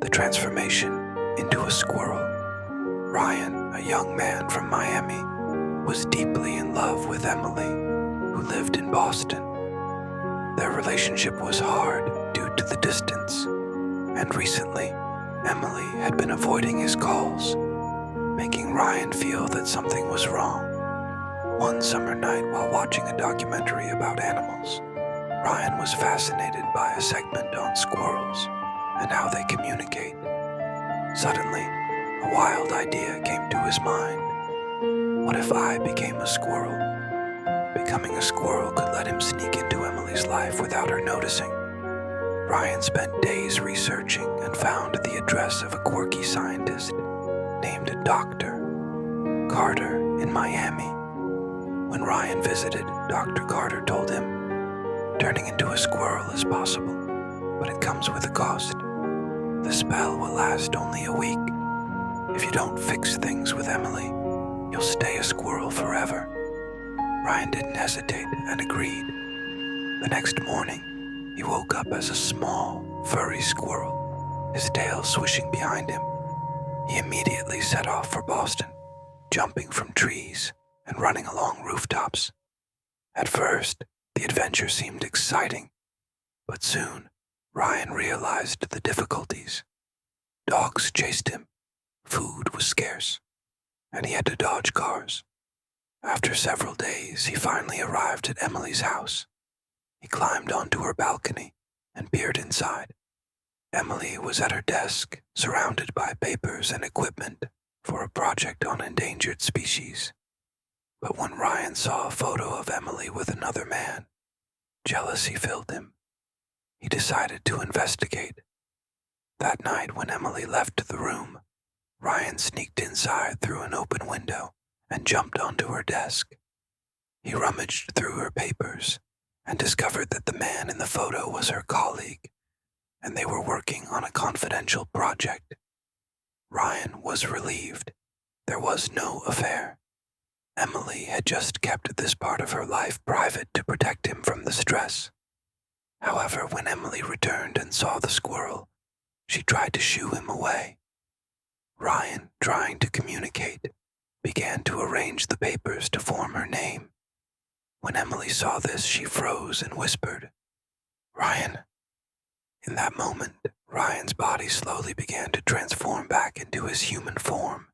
the transformation into a squirrel. Ryan, a young man from Miami, was deeply in love with Emily, who lived in Boston. Their relationship was hard due to the distance, and recently, Emily had been avoiding his calls, making Ryan feel that something was wrong. One summer night, while watching a documentary about animals, Ryan was fascinated by a segment on squirrels and how they communicate. Suddenly, a wild idea came to his mind. What if I became a squirrel? Becoming a squirrel could let him sneak into Emily's life without her noticing. Ryan spent days researching and found the address of a quirky scientist named Dr. Carter in Miami. When Ryan visited, Dr. Carter told him, "Turning into a squirrel is possible, but it comes with a cost. The spell will last only a week. If you don't fix things with Emily, you'll stay a squirrel forever." Ryan didn't hesitate and agreed. The next morning, he woke up as a small, furry squirrel, his tail swishing behind him. He immediately set off for Boston, jumping from trees and running along rooftops. At first, the adventure seemed exciting, but soon, Ryan realized the difficulties. Dogs chased him, food was scarce, and he had to dodge cars. After several days, he finally arrived at Emily's house. He climbed onto her balcony and peered inside. Emily was at her desk, surrounded by papers and equipment for a project on endangered species. But when Ryan saw a photo of Emily with another man, jealousy filled him. He decided to investigate. That night, when Emily left the room, Ryan sneaked inside through an open window and jumped onto her desk. He rummaged through her papers and discovered that the man in the photo was her colleague, and they were working on a confidential project. Ryan was relieved. There was no affair. Emily had just kept this part of her life private to protect him from the stress. However, when Emily returned and saw the squirrel, she tried to shoo him away. Ryan, trying to communicate, began to arrange the papers to form her name. When Emily saw this, she froze and whispered, "Ryan." In that moment, Ryan's body slowly began to transform back into his human form.